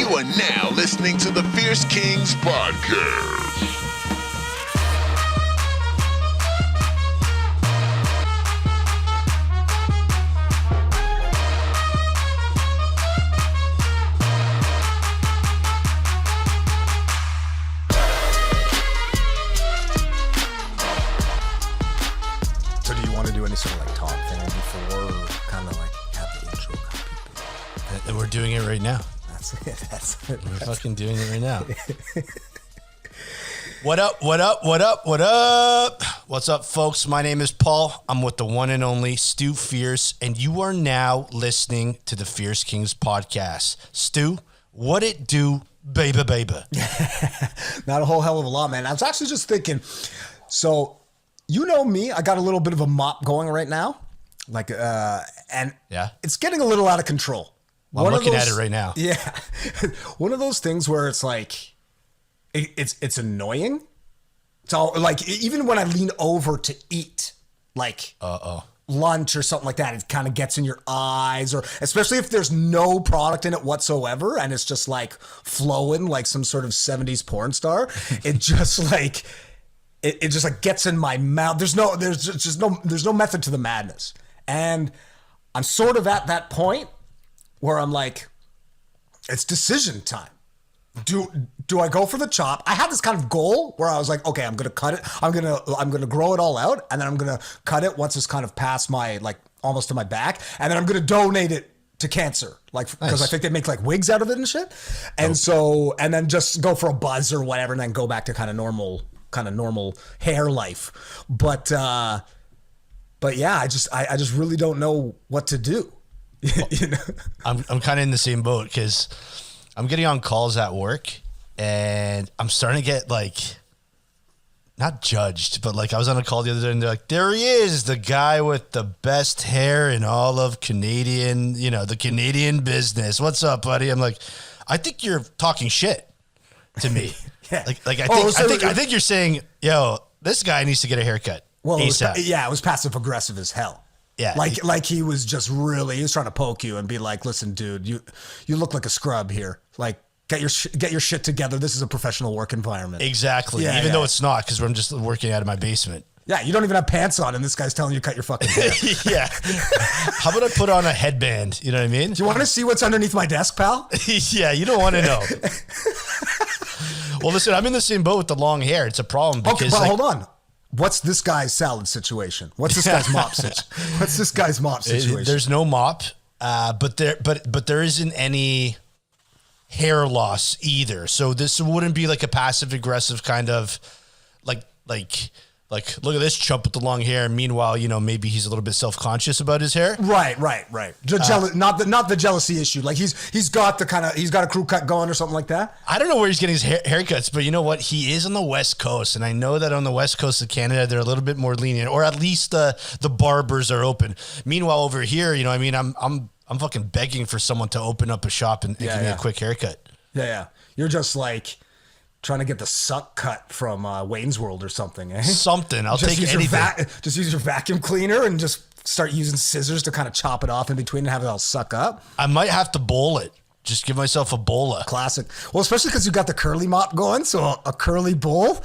You are now listening to the Fierce Kingz podcast. So do you want to do any sort of like talk thing before, or kind of like have the intro kind of people? We're doing it right now. That's it. That's it. We're fucking doing it right now. What up, what up, what up, what up? What's up, folks? My name is Paul. I'm with the one and only Stu Fierce, and you are now listening to the Fierce Kingz podcast. Stu, what it do, baby, baby? Not a whole hell of a lot, man. I was actually just thinking, so you know me, I got a little bit of a mop going right now. Like, and Yeah. it's getting a little out of control. Well, I'm looking at it right now. Yeah. One of those things where it's like, it's annoying. It's all like, even when I lean over to eat, like lunch or something like that, it kind of gets in your eyes, or especially if there's no product in it whatsoever and it's just like flowing like some sort of 70s porn star. It just like, it just like gets in my mouth. There's no method to the madness. And I'm sort of at that point where I'm like, it's decision time. Do I go for the chop? I had this kind of goal where I was like, okay, I'm gonna cut it. I'm gonna grow it all out, and then I'm gonna cut it once it's kind of past my, like, almost to my back, and then I'm gonna donate it to cancer, like, because I think they make like wigs out of it and shit. And so, and then just go for a buzz or whatever, and then go back to kind of normal hair life. But yeah, I just really don't know what to do. You know? I'm kind of in the same boat because I'm getting on calls at work and I'm starting to get like, not judged, but like I was on a call the other day and they're like, there he is, the guy with the best hair in all of Canadian, the Canadian business. What's up, buddy? I'm like, I think you're talking shit to me. Yeah. I think you're saying, yo, this guy needs to get a haircut. Well, it ASAP. was passive aggressive as hell. Yeah. Like he was just really, he was trying to poke you and be like, listen, dude, you look like a scrub here. Like, get your shit together. This is a professional work environment. Exactly. Yeah, Even though it's not, because I'm just working out of my basement. Yeah, you don't even have pants on, and this guy's telling you to cut your fucking hair. Yeah. How about I put on a headband? You know what I mean? Do you want to see what's underneath my desk, pal? Yeah, you don't want to know. Well, listen, I'm in the same boat with the long hair. It's a problem because, okay, but hold on. What's this guy's salad situation? What's this guy's mop situation? What's this guy's mop situation? There's no mop, but there isn't any hair loss either. So this wouldn't be like a passive aggressive kind of like look at this chump with the long hair. Meanwhile, maybe he's a little bit self-conscious about his hair. Right. Not the jealousy issue. Like he's got a crew cut going or something like that. I don't know where he's getting his haircuts, but you know what? He is on the West Coast, and I know that on the West Coast of Canada, they're a little bit more lenient, or at least the barbers are open. Meanwhile, over here, I'm fucking begging for someone to open up a shop and give me a quick haircut. Yeah. You're just like trying to get the suck cut from Wayne's World or something, eh? Something. I'll take anything. Just use your vacuum cleaner and just start using scissors to kind of chop it off in between and have it all suck up. I might have to bowl it. Just give myself a bowler. Classic. Well, especially because you got the curly mop going, so a curly bowl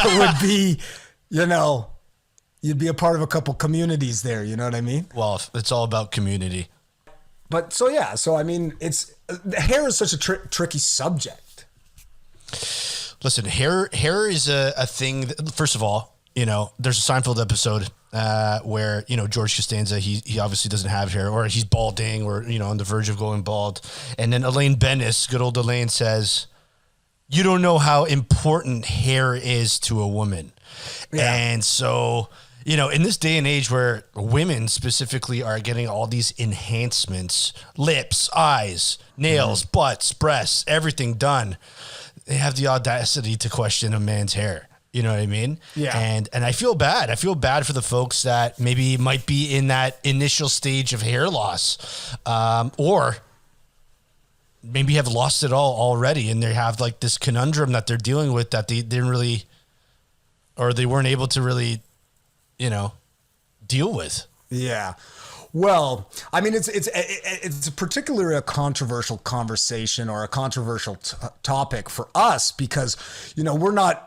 would be, you'd be a part of a couple communities there. You know what I mean? Well, it's all about community. But so I mean, hair is such a tricky subject. Listen, hair is a thing that, first of all, there's a Seinfeld episode where, George Costanza, he obviously doesn't have hair, or he's balding, or, on the verge of going bald. And then Elaine Bennis, good old Elaine, says, you don't know how important hair is to a woman. Yeah. And so, in this day and age where women specifically are getting all these enhancements, lips, eyes, nails, butts, breasts, everything done, they have the audacity to question a man's hair. You know what I mean? Yeah. And I feel bad. I feel bad for the folks that maybe might be in that initial stage of hair loss, or maybe have lost it all already, and they have like this conundrum that they're dealing with that they didn't really, or they weren't able to really, deal with. Yeah. Well, I mean, it's particularly a controversial conversation or a controversial topic for us because, we're not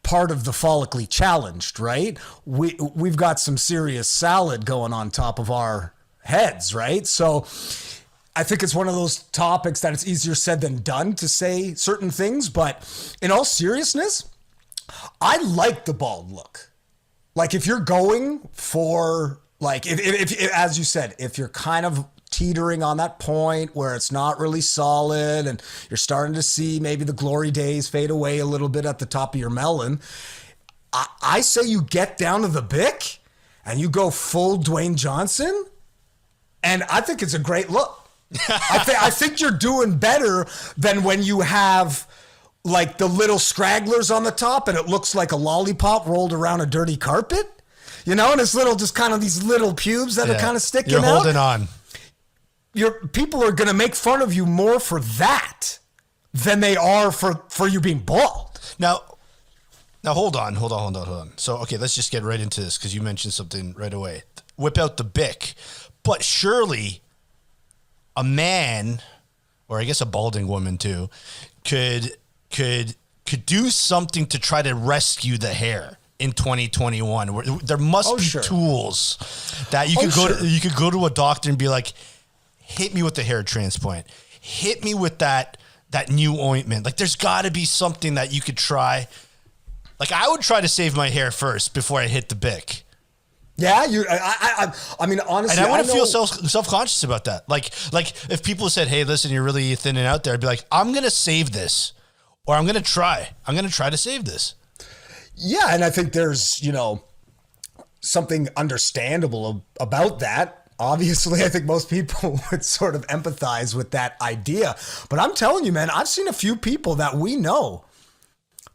part of the follically challenged, right? We've got some serious salad going on top of our heads, right? So I think it's one of those topics that it's easier said than done to say certain things, but in all seriousness, I like the bald look. Like if you're going for like, if as you said, if you're kind of teetering on that point where it's not really solid and you're starting to see maybe the glory days fade away a little bit at the top of your melon, I say you get down to the Bic and you go full Dwayne Johnson, and I think it's a great look. I think you're doing better than when you have like the little stragglers on the top and it looks like a lollipop rolled around a dirty carpet, and it's little, just kind of these little pubes that are kind of sticking out. You're holding on. People are going to make fun of you more for that than they are for you being bald. Now hold on. So, okay, let's just get right into this because you mentioned something right away. Whip out the Bic. But surely a man, or I guess a balding woman too, could do something to try to rescue the hair in 2021. There must be tools that you could go to a doctor and be like, hit me with the hair transplant. Hit me with that new ointment. Like there's got to be something that you could try. Like I would try to save my hair first before I hit the Bic. Yeah, I mean, honestly, and I wouldn't feel self-conscious about that. Like if people said, "Hey, listen, you're really thinning out there," I'd be like, "I'm gonna save this, or I'm gonna try to save this." Yeah, and I think there's something understandable about that. Obviously, I think most people would sort of empathize with that idea. But I'm telling you, man, I've seen a few people that we know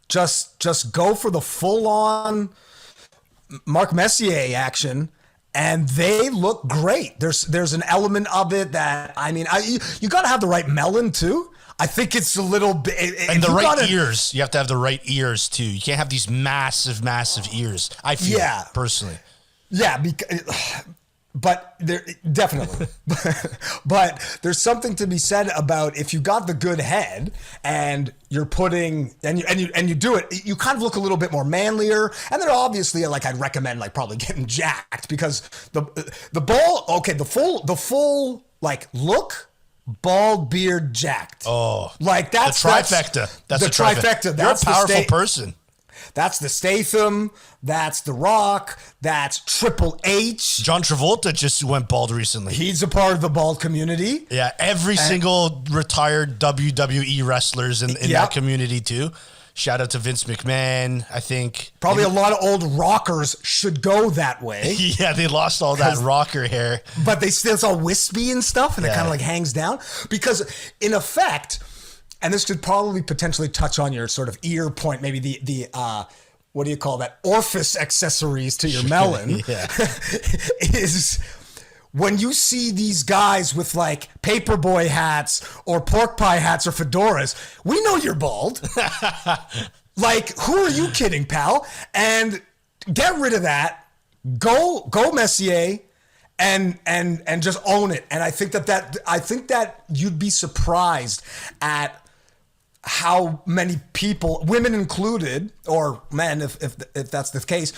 just go for the full-on Mark Messier action, and they look great. There's an element of it that, I mean, you got to have the right melon too. I think it's a little bit, and the right ears. You have to have the right ears too. You can't have these massive ears. I feel personally. Yeah, but there definitely, but there's something to be said about if you got the good head and you're putting and you do it, you kind of look a little bit more manlier. And then obviously, like I'd recommend like probably getting jacked because the full like look, bald, beard, jacked. Oh, like that's the trifecta. That's the trifecta. That's you're a powerful person. That's the Statham. That's The Rock. That's Triple H. John Travolta just went bald recently. He's a part of the bald community. Yeah, every single retired WWE wrestlers in that community too. Shout out to Vince McMahon, I think. Probably a lot of old rockers should go that way. Yeah, they lost all that rocker hair. But it's all wispy and stuff, and it kind of like hangs down. Because in effect, and this could probably potentially touch on your sort of ear point, maybe the what do you call that? Orifice accessories to your melon. Is when you see these guys with like paperboy hats or pork pie hats or fedoras, we know you're bald. Like, who are you kidding, pal? And get rid of that. Go Messier. And just own it. And I think that you'd be surprised at how many people, women included, or men, if that's the case,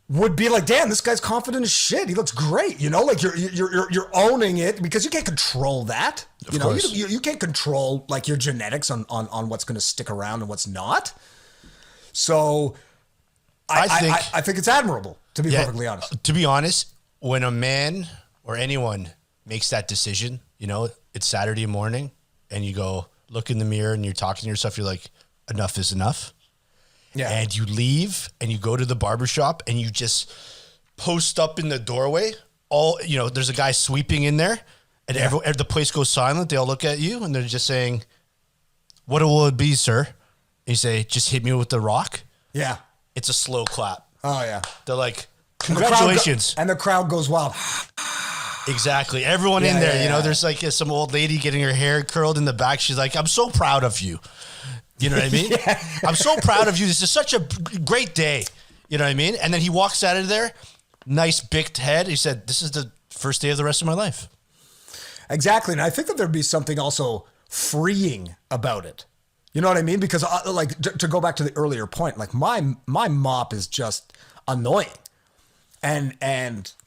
would be like, damn, this guy's confident as shit. He looks great. Like you're owning it because you can't control that. You can't control like your genetics on what's going to stick around and what's not. So I think it's admirable, to be perfectly honest. To be honest, when a man or anyone makes that decision, it's Saturday morning and you go look in the mirror and you're talking to yourself, you're like, enough is enough. Yeah. And you leave and you go to the barbershop and you just post up in the doorway. There's a guy sweeping in there and the place goes silent. They all look at you and they're just saying, what will it be, sir? And you say, just hit me with the rock. Yeah. It's a slow clap. Oh, yeah. They're like, congratulations. And the crowd goes wild. Exactly. Everyone in there, there's like some old lady getting her hair curled in the back. She's like, I'm so proud of you. You know what I mean? I'm so proud of you. This is such a great day. You know what I mean? And then he walks out of there, nice bicked head. He said, this is the first day of the rest of my life. Exactly. And I think that there'd be something also freeing about it. You know what I mean? Because like to go back to the earlier point, like my mop is just annoying. And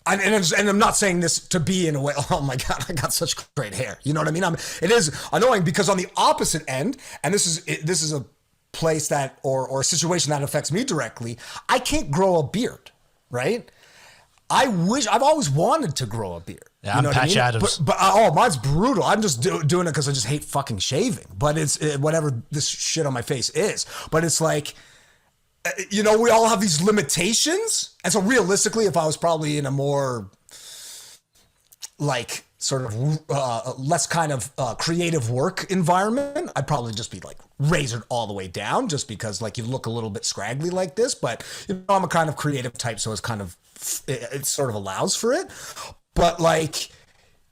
I'm not saying this to be in a way, oh my God, I got such great hair. You know what I mean? It is annoying because on the opposite end, and this is a place that, or a situation that affects me directly, I can't grow a beard, right? I've always wanted to grow a beard. Yeah, you know I'm Patch Adams. But mine's brutal. I'm just doing it because I just hate fucking shaving. But it's whatever this shit on my face is. But it's like, you know, we all have these limitations. And so realistically, if I was probably in a more like sort of less kind of creative work environment, I'd probably just be like razored all the way down just because like you look a little bit scraggly like this. But you know, I'm a kind of creative type, so it sort of allows for it. But like,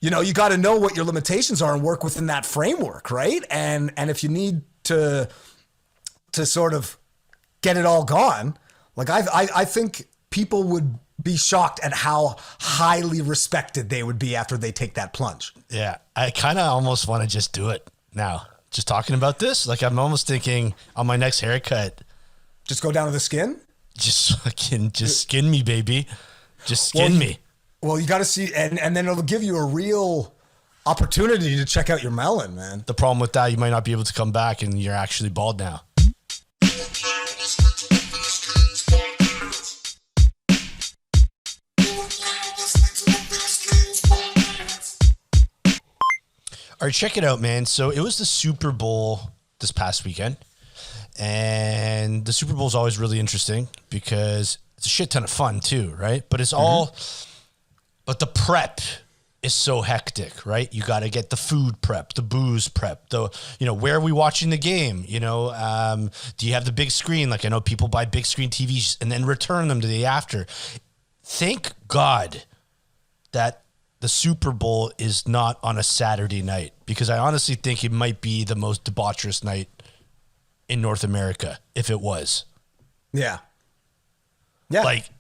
you know, you got to know what your limitations are and work within that framework, right? And if you need to sort of get it all gone, like I think people would be shocked at how highly respected they would be after they take that plunge. Yeah, I kind of almost want to just do it now. Just talking about this, like I'm almost thinking on my next haircut, just go down to the skin. Just skin me, baby. Just skin me. Well, you got to see, and then it'll give you a real opportunity to check out your melon, man. The problem with that, you might not be able to come back and you're actually bald now. All right, check it out, man. So it was the Super Bowl this past weekend. And the Super Bowl is always really interesting because it's a shit ton of fun too, right? But it's but the prep is so hectic, right? You got to get the food prep, the booze prep, where are we watching the game? You know, do you have the big screen? Like I know people buy big screen TVs and then return them to the after. Thank God that the Super Bowl is not on a Saturday night because I honestly think it might be the most debaucherous night in North America if it was. Yeah. Yeah. Like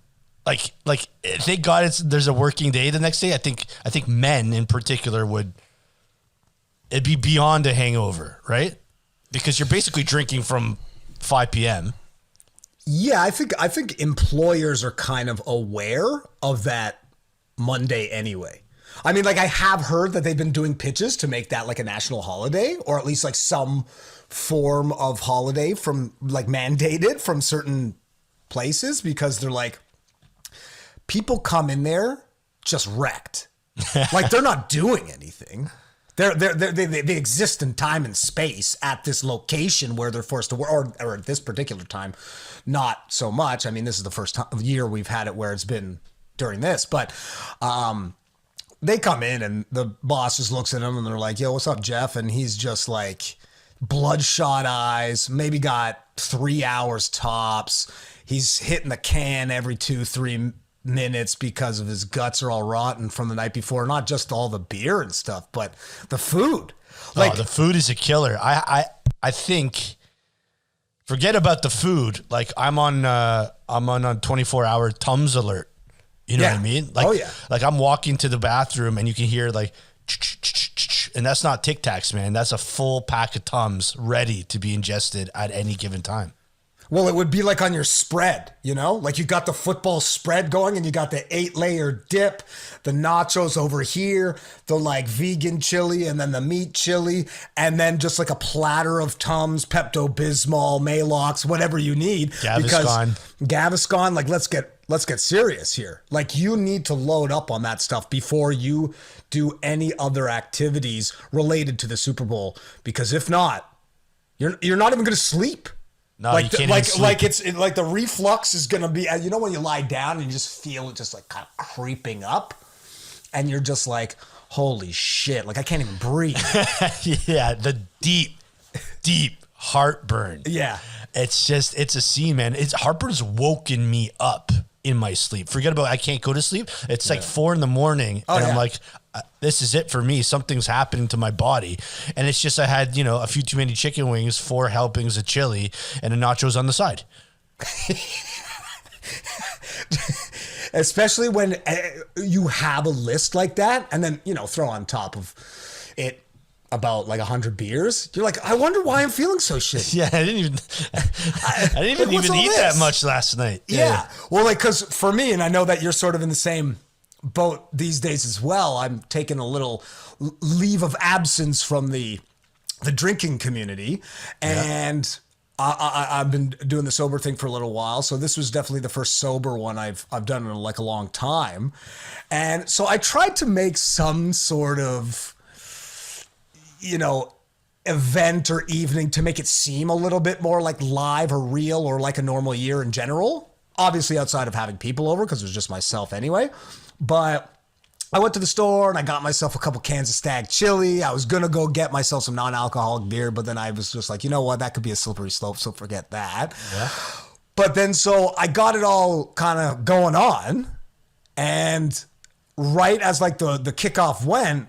thank God there's a working day the next day. I think men in particular it'd be beyond a hangover, right? Because you're basically drinking from 5 p.m. Yeah, I think employers are kind of aware of that Monday anyway. I mean, like I have heard that they've been doing pitches to make that like a national holiday or at least like some form of holiday from like mandated from certain places because they're like, people come in there just wrecked. Like they're not doing anything. They exist in time and space at this location where they're forced to work, or at this particular time, not so much. I mean, this is the first year we've had it where it's been during this, but they come in and the boss just looks at them and they're like, yo, what's up, Jeff? And he's just like bloodshot eyes, maybe got 3 hours tops. He's hitting the can every 2-3 minutes because of his guts are all rotten from the night before. Not just all the beer and stuff, but the food. Like the food is a killer. I think forget about the food. Like I'm on a 24-hour Tums alert. You know what I mean? Like, like I'm walking to the bathroom and you can hear like, and that's not Tic Tacs, man. That's a full pack of Tums ready to be ingested at any given time. Well, it would be like on your spread, you know, like you got the football spread going and you got the 8-layer dip, the nachos over here, the like vegan chili and then the meat chili, and then just like a platter of Tums, Pepto-Bismol, Maalox, whatever you need. Gaviscon, like let's get serious here. Like you need to load up on that stuff before you do any other activities related to the Super Bowl, because if not, you're not even going to sleep. No, like you can't like the reflux is gonna be, you know, when you lie down and you just feel it just like kind of creeping up, and you're just like, holy shit, like I can't even breathe. Yeah, the deep heartburn. Yeah, it's a scene, man. Heartburn's woken me up in my sleep. Forget about I can't go to sleep. It's like 4 a.m. and I'm like, this is it for me. Something's happening to my body. And it's just I had, a few too many chicken wings, 4 helpings of chili, and a nachos on the side. Especially when you have a list like that, and then, throw on top of it about like 100 beers. You're like, I wonder why I'm feeling so shitty. Yeah, I didn't even eat that much last night. Yeah. Well, like, because for me, and I know that you're sort of in the same boat these days as well, I'm taking a little leave of absence from the drinking community, and I've been doing the sober thing for a little while. So this was definitely the first sober one I've done in like a long time. And so I tried to make some sort of, event or evening to make it seem a little bit more like live or real or like a normal year in general. Obviously outside of having people over, because it was just myself anyway. But I went to the store and I got myself a couple cans of Stag Chili. I was going to go get myself some non-alcoholic beer, but then I was just like, you know what? That could be a slippery slope, so forget that. Yeah. But then so I got it all kind of going on, and right as like the kickoff went,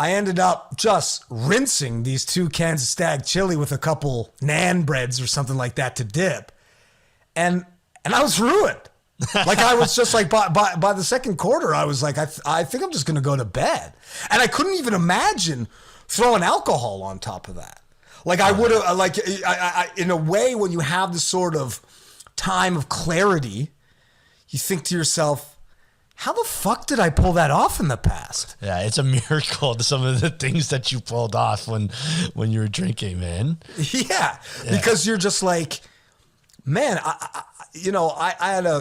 I ended up just rinsing these 2 cans of Stag Chili with a couple naan breads or something like that to dip. And I was ruined. Like I was just like, by the second quarter, I was like, I think I'm just going to go to bed. And I couldn't even imagine throwing alcohol on top of that. Like I would have, like, I, in a way, when you have this sort of time of clarity, you think to yourself, how the fuck did I pull that off in the past? Yeah, it's a miracle to some of the things that you pulled off when you were drinking, man. Yeah, because you're just like, man, I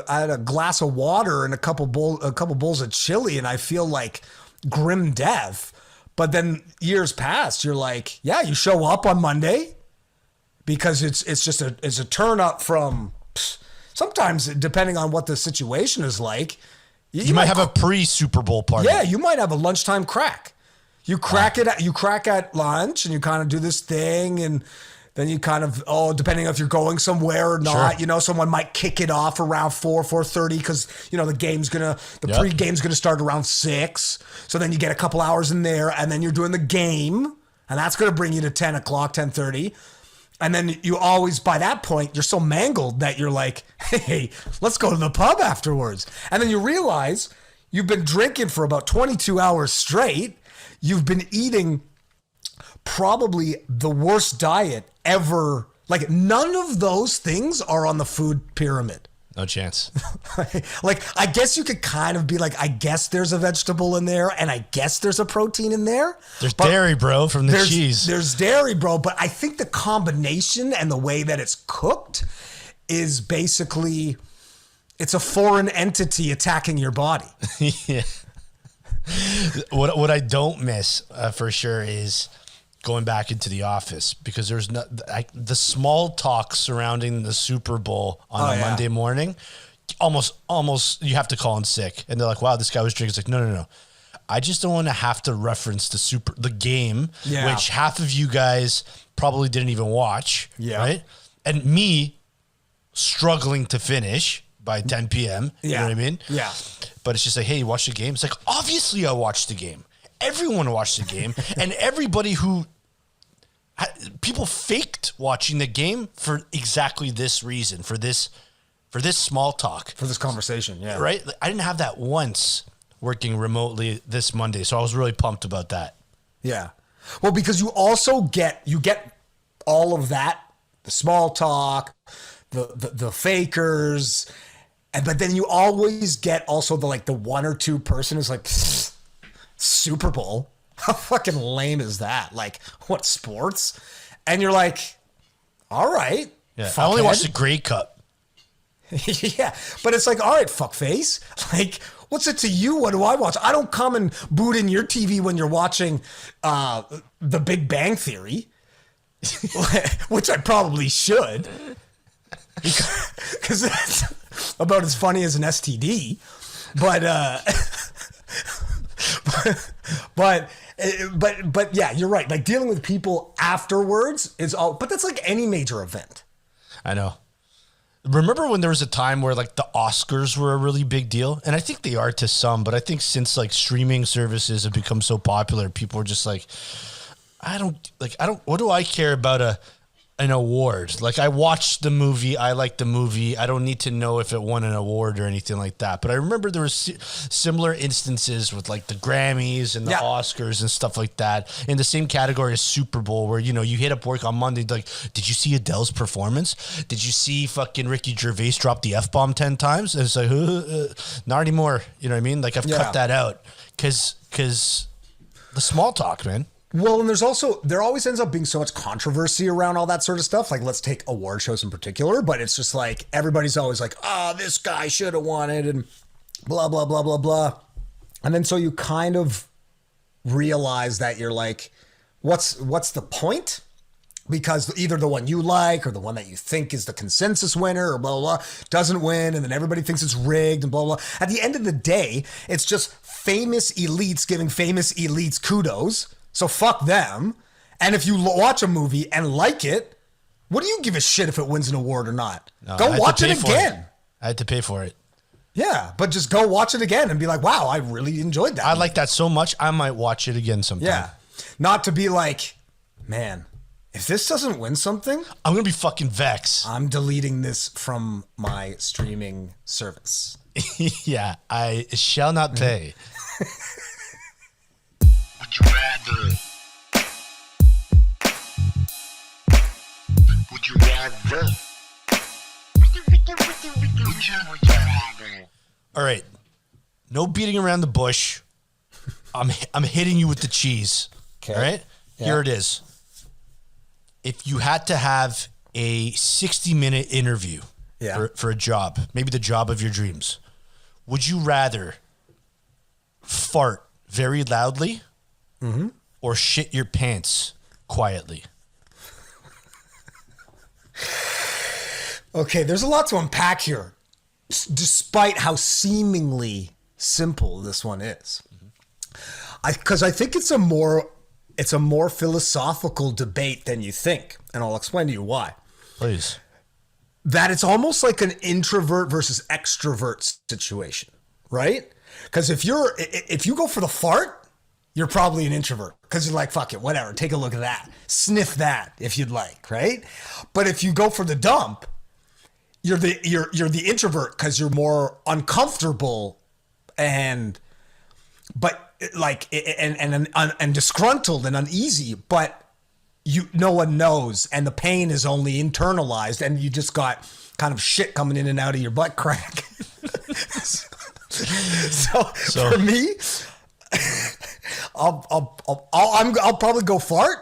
had a glass of water and a couple bowls of chili, and I feel like grim death. But then years past, you're like, yeah, you show up on Monday because it's a turn up from, sometimes depending on what the situation is like. You might have a pre-Superbowl party. Yeah, you might have a lunchtime crack. You crack at lunch, and you kind of do this thing, and then you kind of, depending if you're going somewhere or not, sure. Someone might kick it off around 4:30 because, the pre-game's going to start around 6. So then you get a couple hours in there, and then you're doing the game, and that's going to bring you to 10 o'clock, 10:30. And then you always, by that point, you're so mangled that you're like, hey, let's go to the pub afterwards. And then you realize you've been drinking for about 22 hours straight. You've been eating probably the worst diet ever. Like, none of those things are on the food pyramid. No chance. Like, I guess you could kind of be like, I guess there's a vegetable in there, and I guess there's a protein in there. There's dairy, bro, from the cheese. There's dairy, bro, but I think the combination and the way that it's cooked is basically, it's a foreign entity attacking your body. Yeah. What I don't miss for sure is going back into the office, because there's the small talk surrounding the Super Bowl on a Monday morning. Almost you have to call in sick, and they're like, "Wow, this guy was drinking." It's like, no. I just don't want to have to reference the game, which half of you guys probably didn't even watch, right? And me struggling to finish by 10 p.m. You know what I mean? Yeah. But it's just like, hey, you watched the game? It's like, obviously I watched the game. Everyone watched the game, and everybody people faked watching the game for exactly this reason, for this small talk, for this conversation. Yeah. Right. I didn't have that once working remotely this Monday. So I was really pumped about that. Yeah. Well, because you also get all of that, the small talk, the fakers, but then you always get also the one or two person who's like, Super Bowl? How fucking lame is that? Like, what, sports? And you're like, all right. Yeah, I only watched the Grey Cup. Yeah, but it's like, all right, fuckface. Like, what's it to you? What do I watch? I don't come and boot in your TV when you're watching The Big Bang Theory, which I probably should, because that's about as funny as an STD. But yeah, you're right. Like, dealing with people afterwards is all, but that's like any major event. I know. Remember when there was a time where like the Oscars were a really big deal? And I think they are to some, but I think since like streaming services have become so popular, people are just like, what do I care about an award. Like, I watched the movie. I liked the movie. I don't need to know if it won an award or anything like that. But I remember there was similar instances with like the Grammys and the Oscars and stuff like that in the same category as Super Bowl, where, you know, you hit up work on Monday, like, did you see Adele's performance? Did you see fucking Ricky Gervais drop the F-bomb 10 times? And it's like, not anymore. You know what I mean? Like, I've cut that out because the small talk, man. Well, and there always ends up being so much controversy around all that sort of stuff. Like, let's take award shows in particular, but it's just like, everybody's always like, oh, this guy should have won it and blah, blah, blah, blah, blah. And then so you kind of realize that you're like, what's the point? Because either the one you like or the one that you think is the consensus winner or blah, blah, blah, doesn't win. And then everybody thinks it's rigged and blah, blah. At the end of the day, it's just famous elites giving famous elites kudos. So fuck them. And if you watch a movie and like it, what do you give a shit if it wins an award or not? No, go watch it again. I had to pay for it. Yeah, but just go watch it again and be like, wow, I really enjoyed that. I like that so much, I might watch it again sometime. Yeah. Not to be like, man, if this doesn't win something, I'm going to be fucking vexed. I'm deleting this from my streaming service. Yeah, I shall not pay. Would you rather? Would you rather? All right. No beating around the bush. I'm hitting you with the cheese. Okay. All right? Yeah. Here it is. If you had to have a 60-minute interview for a job, maybe the job of your dreams, would you rather fart very loudly or shit your pants quietly? Okay, there's a lot to unpack here, despite how seemingly simple this one is. Because I think it's a more philosophical debate than you think, and I'll explain to you why. Please. That it's almost like an introvert versus extrovert situation, right? Because if you go for the fart, you're probably an introvert because you're like, fuck it, whatever, take a look at that, sniff that if you'd like, right? But if you go for the dump, you're the introvert because you're more uncomfortable and disgruntled and uneasy, but no one knows, and the pain is only internalized, and you just got kind of shit coming in and out of your butt crack. So for me, I'll probably go fart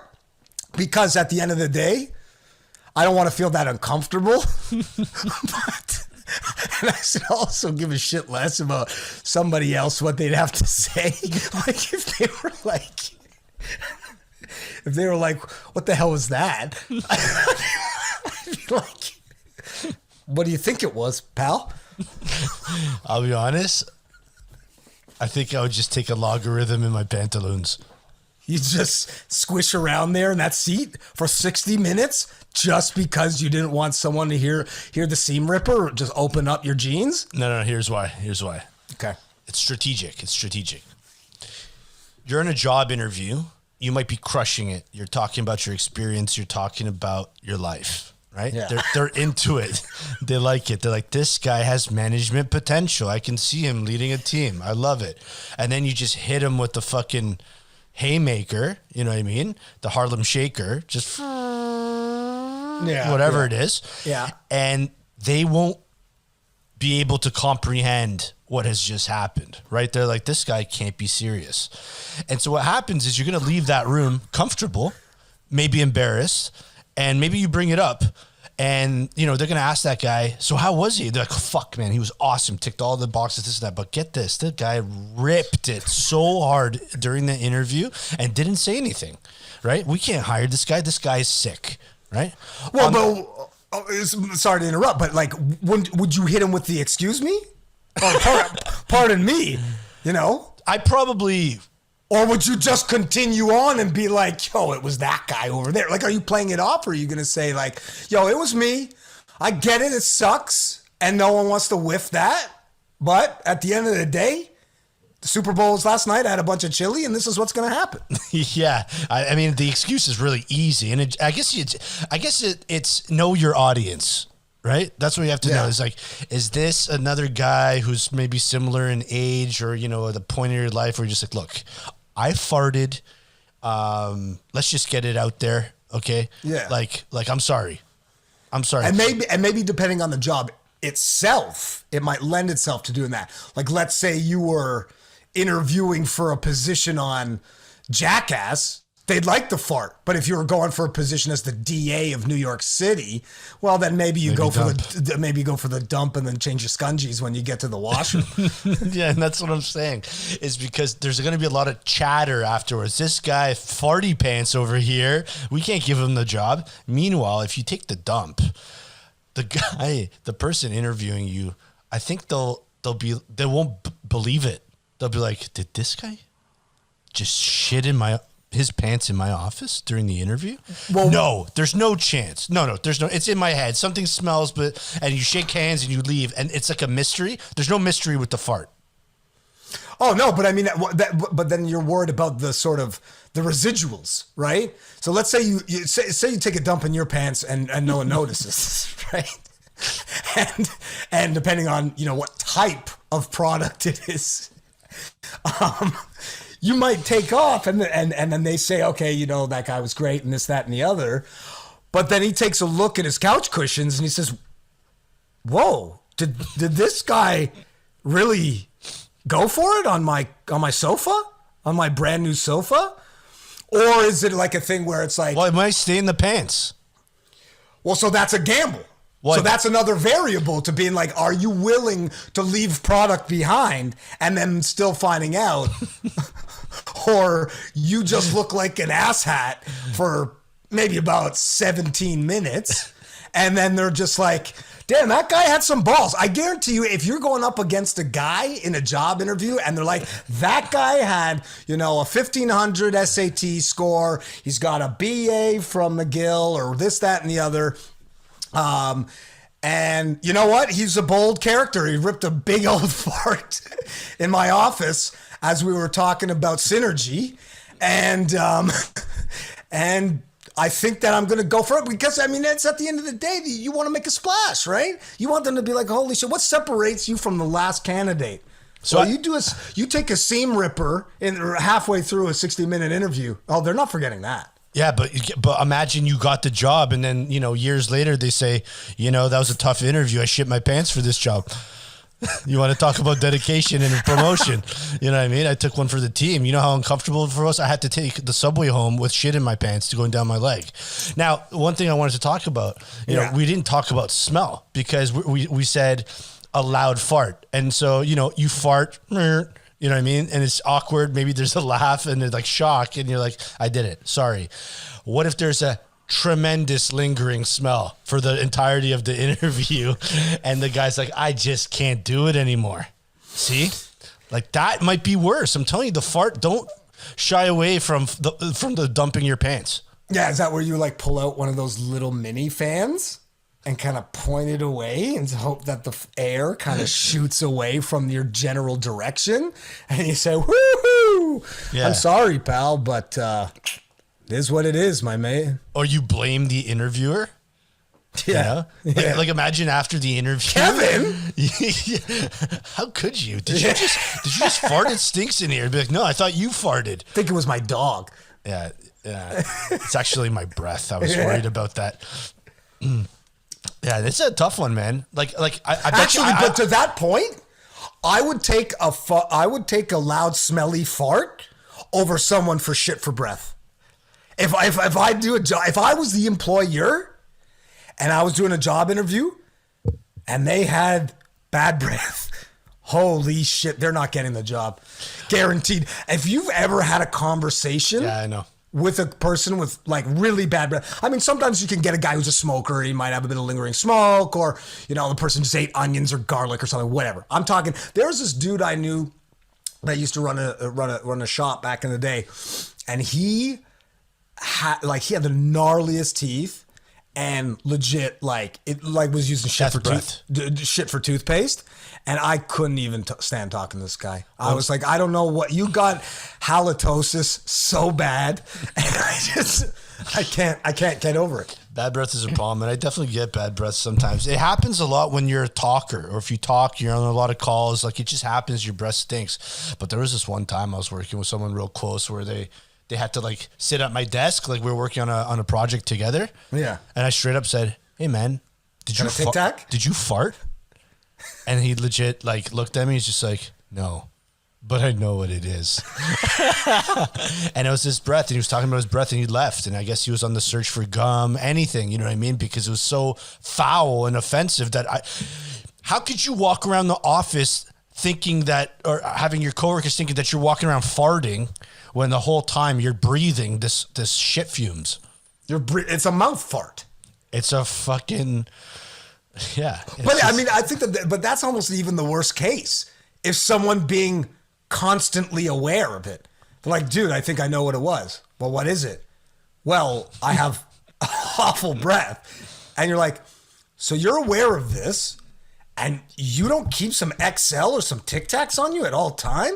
because at the end of the day, I don't want to feel that uncomfortable. And I should also give a shit less about somebody else, what they'd have to say. Like if they were like, what the hell was that? I'd be like, what do you think it was, pal? I'll be honest. I think I would just take a logarithm in my pantaloons. You just squish around there in that seat for 60 minutes just because you didn't want someone to hear the seam ripper just open up your jeans? No, here's why. Okay. It's strategic. You're in a job interview. You might be crushing it. You're talking about your experience. You're talking about your life, right? Yeah. They're into it. They like it. They're like, this guy has management potential. I can see him leading a team. I love it. And then you just hit him with the fucking haymaker, you know what I mean? The Harlem Shaker, just whatever it is. Yeah. And they won't be able to comprehend what has just happened, right? They're like, this guy can't be serious. And so what happens is you're going to leave that room comfortable, maybe embarrassed, and maybe you bring it up. And, you know, they're going to ask that guy, so how was he? They're like, fuck, man, he was awesome. Ticked all the boxes, this and that. But get this, the guy ripped it so hard during the interview and didn't say anything, right? We can't hire this guy. This guy is sick, right? Well, sorry to interrupt, but like, would you hit him with the excuse me? Oh, pardon me, you know? I probably... Or would you just continue on and be like, yo, it was that guy over there? Like, are you playing it off, or are you going to say like, yo, it was me. I get it. It sucks. And no one wants to whiff that. But at the end of the day, The Super Bowl was last night. I had a bunch of chili, and this is what's going to happen. Yeah, I mean the excuse is really easy, and I guess it's know your audience, right? That's what you have to know. Is like, is this another guy who's maybe similar in age, or at the point in your life where you're just like, look, I farted. Let's just get it out there, okay? Yeah. Like I'm sorry. And maybe depending on the job itself, it might lend itself to doing that. Like, let's say you were interviewing for a position on Jackass, they'd like the fart. But if you were going for a position as the DA of New York City, well, then maybe you go for the dump and then change your scungies when you get to the washroom. Yeah, and that's what I'm saying, is because there's going to be a lot of chatter afterwards. This guy, farty pants over here, we can't give him the job. Meanwhile, if you take the dump, the person interviewing you, I think they won't believe it. They'll be like, did this guy just shit in his pants in my office during the interview? Well, no, there's no chance. No, there's no. It's in my head. Something smells, and you shake hands and you leave, and it's like a mystery. There's no mystery with the fart. Oh no, but I mean, but then you're worried about the sort of the residuals, right? So let's say you say you take a dump in your pants and no one notices, right? And depending on what type of product it is, you might take off and then they say, okay, that guy was great and this, that, and the other. But then he takes a look at his couch cushions and he says, whoa, did this guy really go for it on my sofa, on my brand new sofa? Or is it like a thing where it's like, well, it might stay in the pants. Well, so that's a gamble. What? So that's another variable to being like, are you willing to leave product behind and then still finding out? Or you just look like an asshat for maybe about 17 minutes. And then they're just like, damn, that guy had some balls. I guarantee you, if you're going up against a guy in a job interview and they're like, that guy had, a 1,500 SAT score. He's got a BA from McGill or this, that, and the other. And you know what? He's a bold character. He ripped a big old fart in my office as we were talking about synergy. And I think that I'm going to go for it because, I mean, it's at the end of the day, you want to make a splash, right? You want them to be like, holy shit, what separates you from the last candidate? So you take a seam ripper halfway through a 60-minute interview. Oh, they're not forgetting that. Yeah, but imagine you got the job and then, years later they say, that was a tough interview. I shit my pants for this job. You want to talk about dedication and promotion. You know what I mean? I took one for the team. You know how uncomfortable for us? I had to take the subway home with shit in my pants going down my leg. Now, one thing I wanted to talk about, we didn't talk about smell because we said a loud fart. And so, you fart, you know what I mean? And it's awkward. Maybe there's a laugh and there's like shock and you're like, I did it. Sorry. What if there's a tremendous lingering smell for the entirety of the interview and the guy's like, I just can't do it anymore? See? Like that might be worse. I'm telling you, the fart, don't shy away from the dumping your pants. Yeah, is that where you like pull out one of those little mini fans and kind of point it away and hope that the air kind of shoots away from your general direction? And you say, woohoo! Yeah. I'm sorry, pal, but it is what it is, my mate. Or you blame the interviewer. Yeah. Like imagine after the interview. Kevin! How could you? Did you just fart? It stinks in here. Be like, no, I thought you farted. I think it was my dog. Yeah. It's actually my breath. I was worried about that. Yeah, it's a tough one, man. Like I bet but to that point, I would take a loud, smelly fart over someone for shit for breath. If I do a job, if I was the employer and I was doing a job interview and they had bad breath, holy shit, they're not getting the job. Guaranteed. If you've ever had a conversation, yeah, I know, with a person with like really bad breath. I mean, sometimes you can get a guy who's a smoker. He might have a bit of lingering smoke, or the person just ate onions or garlic or something. Whatever. I'm talking. There was this dude I knew that used to run a shop back in the day, and he had the gnarliest teeth, and legit like it like was using shit shit for toothpaste, and I couldn't even stand talking to this guy. I was like, I don't know what you got, halitosis so bad, and I can't get over it. Bad breath is a problem, and I definitely get bad breath sometimes. It happens a lot when you're a talker, or if you talk, you're on a lot of calls. Like, it just happens, your breath stinks. But there was this one time I was working with someone real close where they had to like sit at my desk, like we were working on a project together. Yeah. And I straight up said, "Hey man, did you fart?" And he legit like looked at me. He's just like, "No, but I know what it is." And it was his breath, and he was talking about his breath, and he left. And I guess he was on the search for gum, anything, you know what I mean? Because it was so foul and offensive that how could you walk around the office thinking that, or having your coworkers thinking that you're walking around farting when the whole time you're breathing this shit fumes? It's a mouth fart. It's a fucking, yeah. But I mean, I think but that's almost even the worst case. If someone being constantly aware of it. They're like, dude, I think I know what it was. Well, what is it? Well, I have awful breath. And you're like, so you're aware of this and you don't keep some XL or some Tic Tacs on you at all time?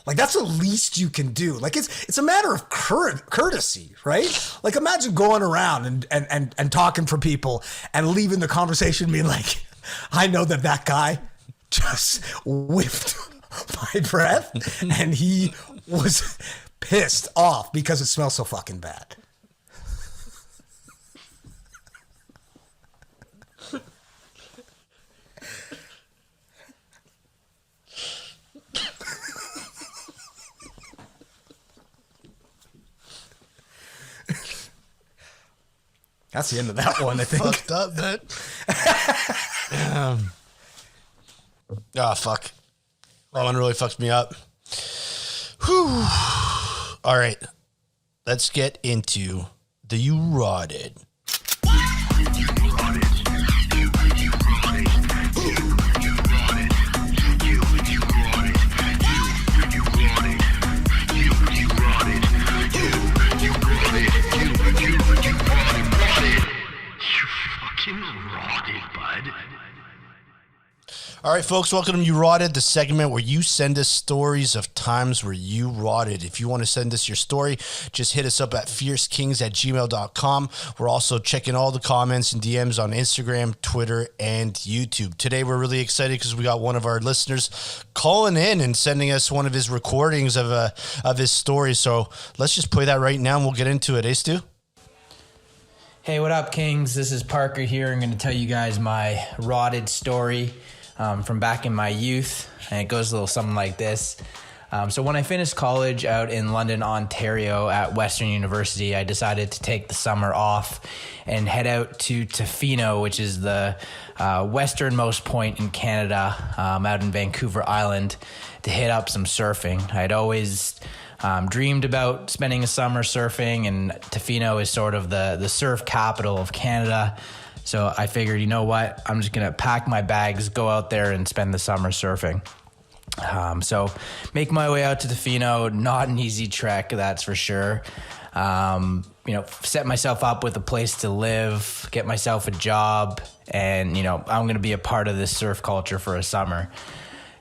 Like, that's the least you can do. Like, it's a matter of courtesy, right? Like, imagine going around and talking for people and leaving the conversation being like, I know that guy just whiffed my breath and he was pissed off because it smells so fucking bad. That's the end of that one, I think. Fucked up, man. Oh, fuck. That one really fucked me up. Whew. All right. Let's get into the You Rotted. All right, folks, welcome to You Rotted, the segment where you send us stories of times where you rotted. If you want to send us your story, just hit us up at fiercekingz@gmail.com. We're also checking all the comments and DMs on Instagram, Twitter, and YouTube. Today, we're really excited because we got one of our listeners calling in and sending us one of his recordings of his story. So let's just play that right now and we'll get into it. Eh, Stu? Hey, what up, Kings? This is Parker here. I'm going to tell you guys my rotted story from back in my youth, and it goes a little something like this. So when I finished college out in London, Ontario at Western University, I decided to take the summer off and head out to Tofino, which is the westernmost point in Canada, out in Vancouver Island, to hit up some surfing. I'd always dreamed about spending a summer surfing, and Tofino is sort of the surf capital of Canada. So I figured, you know what, I'm just going to pack my bags, go out there and spend the summer surfing. So make my way out to Tofino, not an easy trek, that's for sure. Set myself up with a place to live, get myself a job, and, I'm going to be a part of this surf culture for a summer.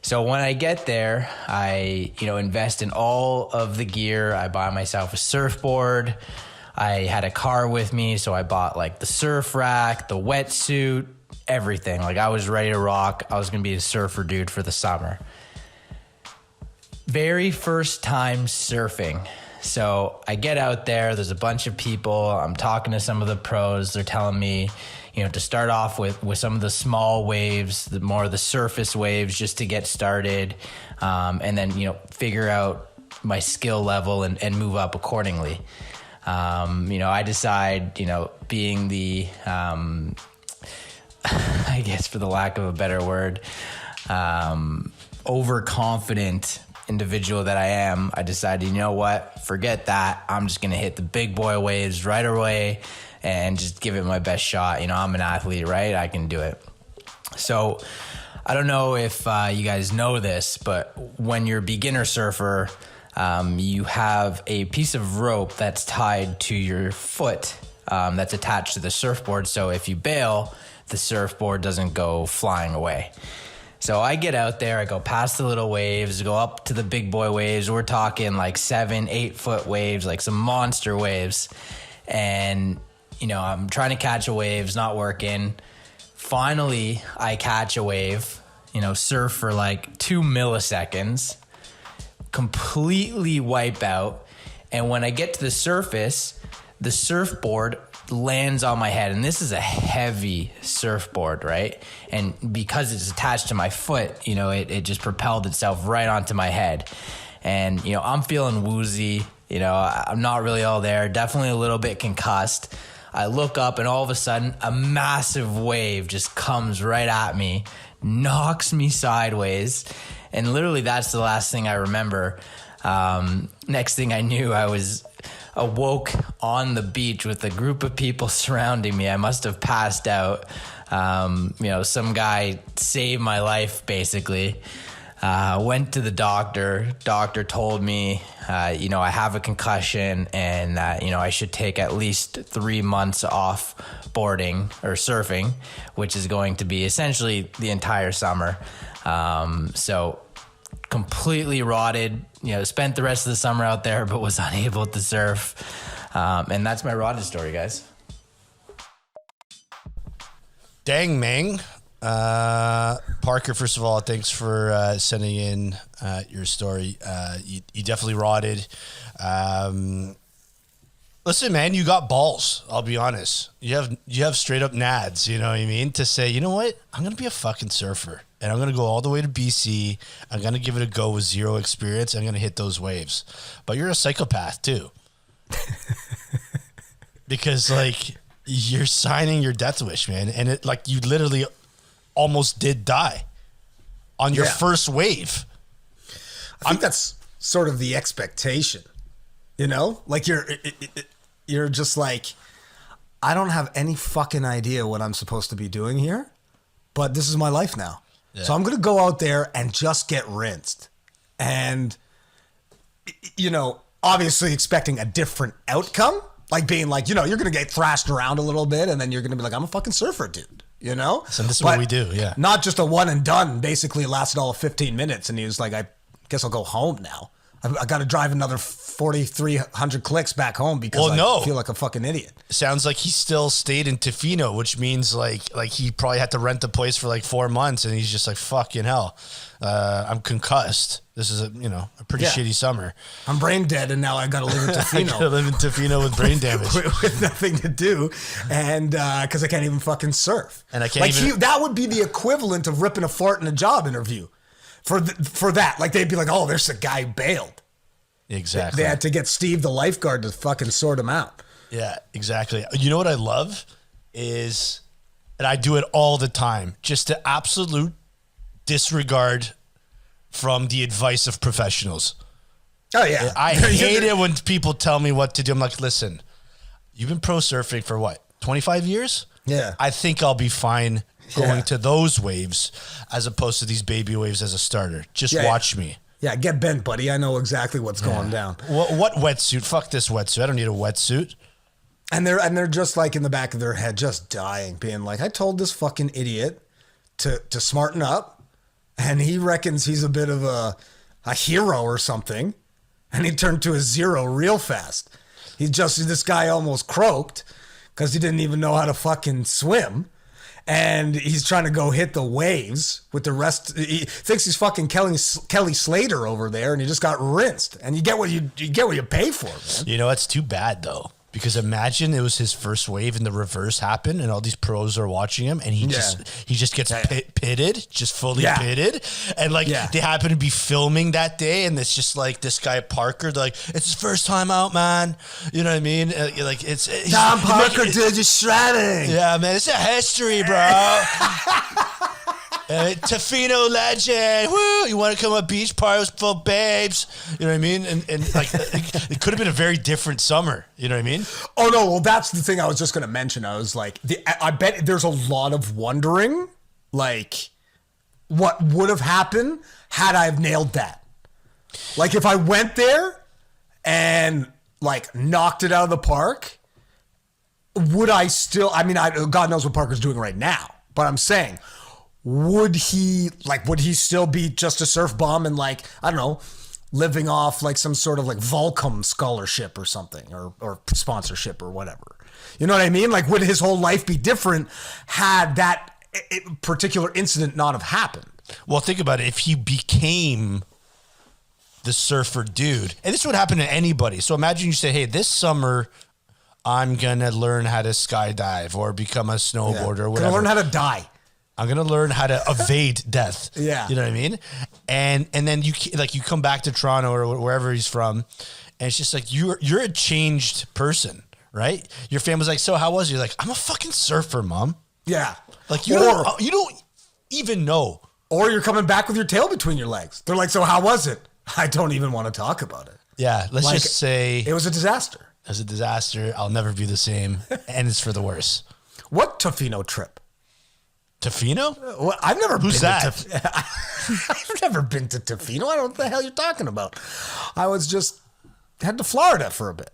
So when I get there, I, invest in all of the gear. I buy myself a surfboard. I had a car with me, so I bought like the surf rack, the wetsuit, everything. Like, I was ready to rock. I was going to be a surfer dude for the summer. Very first time surfing. So I get out there, there's a bunch of people. I'm talking to some of the pros. They're telling me, to start off with some of the small waves, the more of the surface waves, just to get started. And then, figure out my skill level and move up accordingly. I decide, being the, I guess for the lack of a better word, overconfident individual that I am, I decided, you know what, forget that. I'm just going to hit the big boy waves right away and just give it my best shot. I'm an athlete, right? I can do it. So I don't know if you guys know this, but when you're a beginner surfer, you have a piece of rope that's tied to your foot that's attached to the surfboard. So if you bail, the surfboard doesn't go flying away. So I get out there, I go past the little waves, go up to the big boy waves. We're talking like 7-8 foot waves, like some monster waves. And, you know, I'm trying to catch a wave, it's not working. Finally, I catch a wave, you know, surf for like 2 milliseconds, completely wipe out. And when I get to the surface, the surfboard lands on my head. And this is a heavy surfboard, right? And because it's attached to my foot, you know, it just propelled itself right onto my head. And, you know, I'm feeling woozy. You know, I'm not really all there. Definitely a little bit concussed. I look up and all of a sudden a massive wave just comes right at me, knocks me sideways. And literally that's the last thing I remember. Next thing I knew, I was awoke on the beach with a group of people surrounding me. I must have passed out. You know, some guy saved my life basically. Went to the doctor. Doctor told me, you know, I have a concussion and that, you know, I should take at least 3 months off boarding or surfing, which is going to be essentially the entire summer. So completely rotted, you know, spent the rest of the summer out there, but was unable to surf. And that's my rotted story, guys. Dang, Meng. Parker, first of all, thanks for sending in your story. You definitely rotted. Listen, man, you got balls. I'll be honest. You have straight up nads. You know what I mean? To say, you know what? I'm gonna be a fucking surfer, and I'm gonna go all the way to BC. I'm gonna give it a go with zero experience. I'm gonna hit those waves. But you're a psychopath too, because like you're signing your death wish, man, and it like you literally almost did die on your first wave. I think that's sort of the expectation, you know, like you're just like, I don't have any fucking idea what I'm supposed to be doing here, but this is my life now. Yeah. So I'm going to go out there and just get rinsed. And, you know, obviously expecting a different outcome, like being like, you know, you're going to get thrashed around a little bit and then you're going to be like, I'm a fucking surfer, dude. You know? So this is what we do, yeah. Not just a one and done. Basically, it lasted all of 15 minutes, and he was like, I guess I'll go home now. I got to drive another 4,300 clicks back home because I feel like a fucking idiot. Sounds like he still stayed in Tofino, which means like he probably had to rent the place for like 4 months, and he's just like, fucking hell, I'm concussed. This is a pretty shitty summer. I'm brain dead, and now I got to live in Tofino. I got to live in Tofino with brain damage. with nothing to do, and because I can't even fucking surf. And I can't that would be the equivalent of ripping a fart in a job interview. For that, like they'd be like, "Oh, there's a guy bailed." Exactly. They had to get Steve, the lifeguard, to fucking sort him out. Yeah, exactly. You know what I love is, and I do it all the time, just to absolute disregard from the advice of professionals. Oh yeah, I hate it when people tell me what to do. I'm like, listen, you've been pro surfing for what, 25 years? Yeah. I think I'll be fine going to those waves as opposed to these baby waves as a starter. Just watch me. Yeah, get bent, buddy. I know exactly what's going down. What wetsuit? Fuck this wetsuit. I don't need a wetsuit. And they're just like in the back of their head, just dying, being like, I told this fucking idiot to smarten up, and he reckons he's a bit of a hero or something, and he turned to a zero real fast. This guy almost croaked because he didn't even know how to fucking swim. And he's trying to go hit the waves with the rest. He thinks he's fucking Kelly Slater over there, and he just got rinsed. And you get what you pay for, man. You know, it's too bad though, because imagine it was his first wave and the reverse happened, and all these pros are watching him, and he just gets pitted, just fully pitted, and they happen to be filming that day, and it's just like this guy Parker, they're like, it's his first time out, man. You know what I mean? Like Tom Parker, dude, you're shredding. Yeah, man, it's a history, bro. Tofino legend. Woo! You want to come to a beach party with full babes? You know what I mean? And like it could have been a very different summer. You know what I mean? Oh no! Well, that's the thing I was just going to mention. I was like, I bet there's a lot of wondering, like, what would have happened had I have nailed that. Like, if I went there and like knocked it out of the park, would I still, I mean, God knows what Parker's doing right now, but I'm saying, would he still be just a surf bum and like, I don't know, living off like some sort of like Volcom scholarship or something or sponsorship or whatever? You know what I mean? Like, would his whole life be different had that particular incident not have happened? Well, think about it. If he became the surfer dude, and this would happen to anybody. So imagine you say, hey, this summer I'm going to learn how to skydive or become a snowboarder or whatever. Gonna learn how to die. I'm going to learn how to evade death. Yeah. You know what I mean? And then you come back to Toronto or wherever he's from, and it's just like, you're a changed person, right? Your family's like, so how was you? You're like, I'm a fucking surfer, Mom. Yeah. Like you don't even know. Or you're coming back with your tail between your legs. They're like, so how was it? I don't even want to talk about it. Yeah, let's just say it was a disaster. It was a disaster. I'll never be the same, and it's for the worse. What Tofino trip? Tofino? Well, I've never Who's been that? to I've never been to Tofino. I don't know what the hell you're talking about. I was just head to Florida for a bit.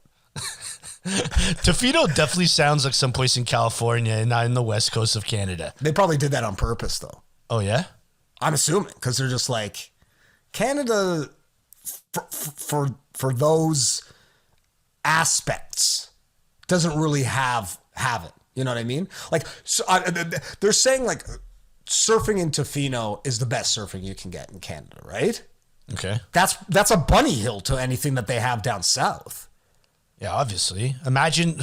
Tofino definitely sounds like someplace in California and not in the west coast of Canada. They probably did that on purpose, though. Oh, yeah? I'm assuming, because they're just like, Canada, for those aspects, doesn't really have it. You know what I mean? Like, so, they're saying like surfing in Tofino is the best surfing you can get in Canada, right? Okay. That's a bunny hill to anything that they have down south. Yeah, obviously. Imagine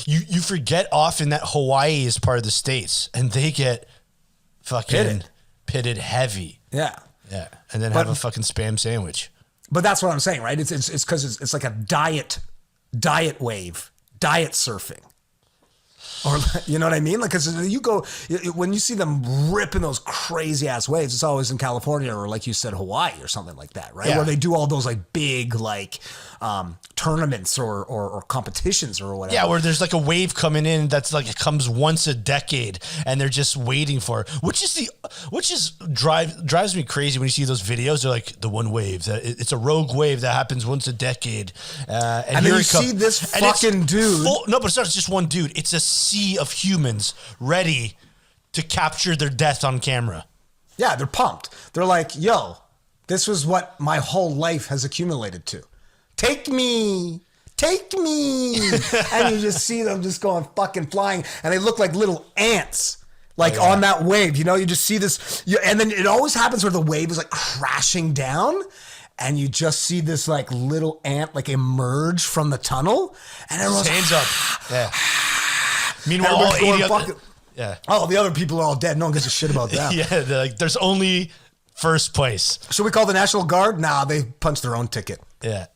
you forget often that Hawaii is part of the States and they get fucking pitted heavy. Yeah. Yeah. And then have a fucking Spam sandwich. But that's what I'm saying, right? It's because it's like a diet wave, diet surfing. Or, you know what I mean? Like, cause when you see them ripping those crazy ass waves, it's always in California or like you said, Hawaii or something like that, right? Yeah. Where they do all those like big, like, tournaments or competitions or whatever. Yeah. Where there's like a wave coming in that's like, it comes once a decade and they're just waiting for it, which drives me crazy when you see those videos. They're like the one wave that it's a rogue wave that happens once a decade. And then you see this fucking dude. No, but it's not just one dude. It's a sea of humans ready to capture their death on camera. Yeah, they're pumped. They're like, yo, this was what my whole life has accumulated to. Take me. And you just see them just going fucking flying. And they look like little ants, like on that wave. You know, you just see this. And then it always happens where the wave is like crashing down. And you just see this like little ant like emerge from the tunnel. And everyone's hands up. Yeah. Meanwhile, all 80 the other people are all dead. No one gives a shit about that. Yeah, like, there's only first place. Should we call the National Guard? Nah, they punched their own ticket. Yeah.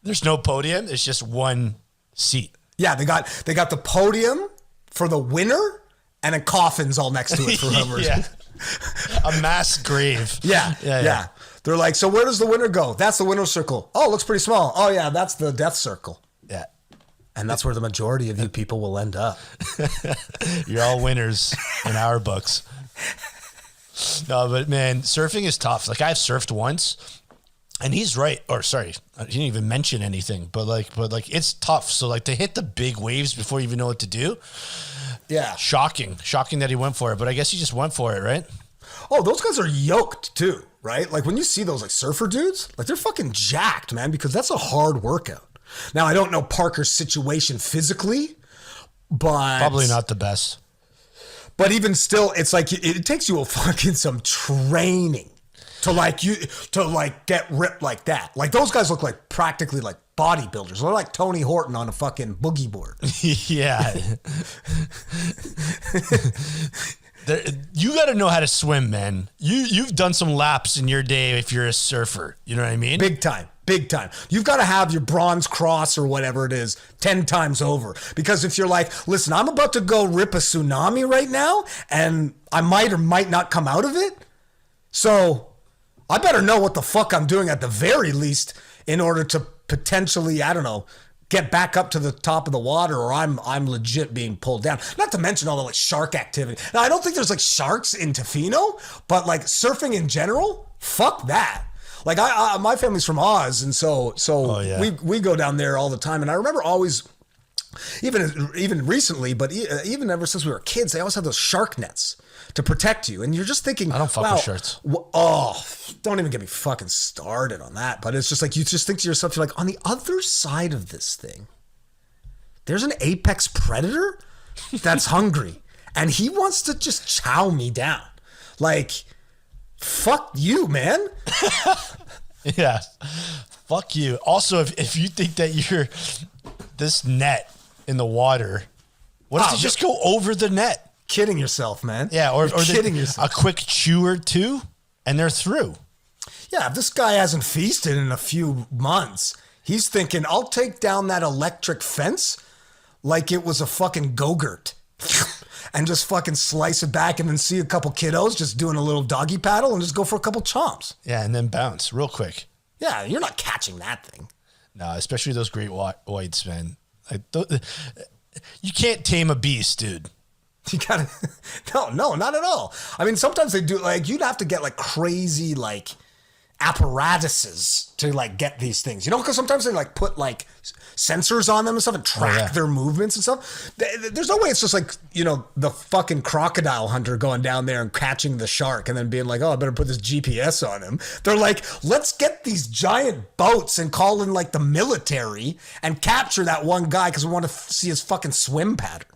There's no podium. It's just one seat. Yeah, they got the podium for the winner and then coffins all next to it for whoever. Yeah. A mass grave. Yeah. They're like, so where does the winner go? That's the winner's circle. Oh, it looks pretty small. Oh, yeah, that's the death circle. Yeah. And that's where the majority of you people will end up. You're all winners in our books. No, but man, surfing is tough. Like, I've surfed once, and he's right. Or sorry, he didn't even mention anything. But it's tough. So like, to hit the big waves before you even know what to do. Yeah, shocking that he went for it. But I guess he just went for it, right? Oh, those guys are yoked too, right? Like when you see those like surfer dudes, like they're fucking jacked, man, because that's a hard workout. Now, I don't know Parker's situation physically, but probably not the best. But even still, it's like it takes you a fucking some training to get ripped like that. Like those guys look like practically like bodybuilders. They're like Tony Horton on a fucking boogie board. Yeah. You got to know how to swim, man. You've done some laps in your day if you're a surfer. You know what I mean? Big time. You've got to have your bronze cross or whatever it is 10 times over. Because if you're like, listen, I'm about to go rip a tsunami right now and I might or might not come out of it. So I better know what the fuck I'm doing at the very least in order to potentially, I don't know, get back up to the top of the water or I'm legit being pulled down. Not to mention all the like shark activity. Now, I don't think there's like sharks in Tofino, but like surfing in general, fuck that. Like my family's from Oz, and so we go down there all the time. And I remember always even recently, but even ever since we were kids, they always had those shark nets to protect you. And you're just thinking, I don't fuck with sharks. Don't even get me fucking started on that. But it's just like, you just think to yourself, you're like, on the other side of this thing, there's an apex predator that's hungry and he wants to just chow me down. Like, fuck you, man. Yeah. Fuck you. Also, if you think that you're this net in the water, what if they just go over the net? Kidding yourself, man. Yeah, or kidding yourself. A quick chew or two, and they're through. Yeah, if this guy hasn't feasted in a few months, he's thinking, I'll take down that electric fence like it was a fucking Go-Gurt and just fucking slice it back and then see a couple kiddos just doing a little doggy paddle and just go for a couple chomps. Yeah, and then bounce real quick. Yeah, you're not catching that thing. No, especially those great whites, man. You can't tame a beast, dude. You gotta, no, not at all. I mean, sometimes they do, like, you'd have to get like crazy, like, apparatuses to like get these things, you know, because sometimes they like put like sensors on them and stuff and track their movements and stuff. There's no way it's just like, you know, the fucking crocodile hunter going down there and catching the shark and then being like, oh, I better put this GPS on him. They're like, let's get these giant boats and call in like the military and capture that one guy because we want to see his fucking swim pattern.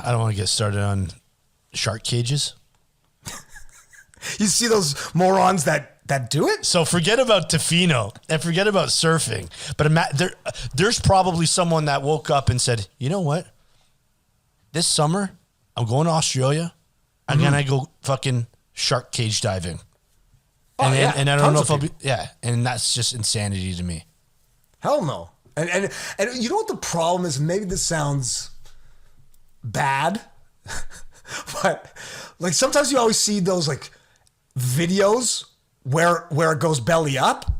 I don't want to get started on shark cages. You see those morons that do it? So forget about Tofino and forget about surfing. But there's probably someone that woke up and said, you know what? This summer, I'm going to Australia. I'm going to go fucking shark cage diving. And I don't know if I'll be... Yeah, and that's just insanity to me. Hell no. And you know what the problem is? Maybe this sounds bad, but like sometimes you always see those like videos where it goes belly up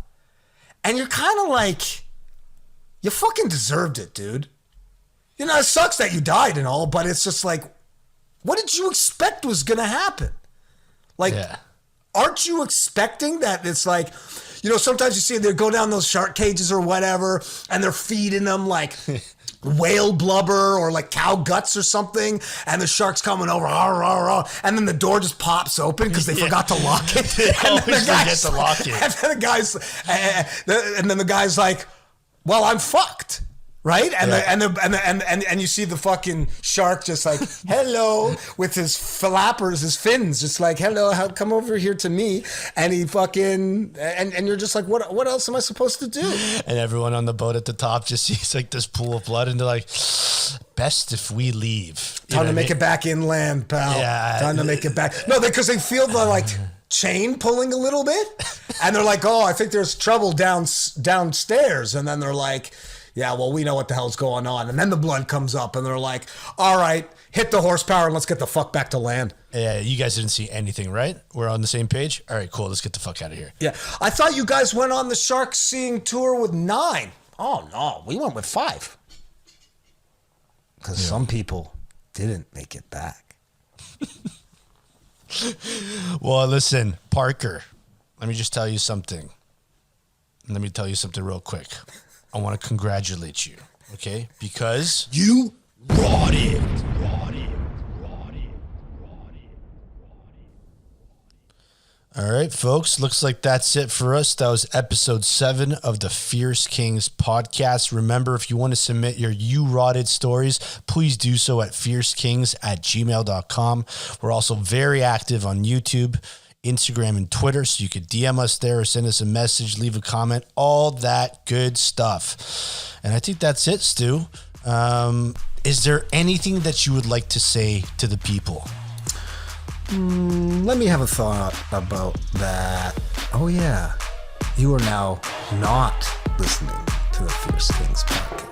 and you're kind of like, you fucking deserved it, dude. You know, it sucks that you died and all, but it's just like, what did you expect was going to happen? Like, aren't you expecting that it's like, you know, sometimes you see they go down those shark cages or whatever and they're feeding them like whale blubber or like cow guts or something, and the shark's coming over, and then the door just pops open because they forgot to lock it. And then the guy's like, well, I'm fucked. Right? And you see the fucking shark just like, hello, with his flappers, his fins, just like, hello, come over here to me. And he fucking, and you're just like, what else am I supposed to do? And everyone on the boat at the top just sees like this pool of blood and they're like, best if we leave. Time to make it back inland, pal. Yeah. Time to make it back. No, because they feel the like chain pulling a little bit. And they're like, oh, I think there's trouble downstairs. And then they're like, yeah, well, we know what the hell's going on. And then the blood comes up and they're like, all right, hit the horsepower and let's get the fuck back to land. Yeah, you guys didn't see anything, right? We're on the same page? All right, cool. Let's get the fuck out of here. Yeah. I thought you guys went on the shark seeing tour with 9. Oh, no. We went with 5. Because some people didn't make it back. Well, listen, Parker, let me just tell you something. Let me tell you something real quick. I want to congratulate you, okay? Because you brought it. All right, folks. Looks like that's it for us. That was episode 7 of the Fierce Kingz podcast. Remember, if you want to submit your You Rotted stories, please do so at fiercekingz@gmail.com. We're also very active on YouTube, Instagram, and Twitter, so you could DM us there or send us a message, leave a comment, all that good stuff. And I think that's it, Stu. Is there anything that you would like to say to the people? Let me have a thought about that. Oh, yeah. You are now not listening to the Fierce Kingz podcast.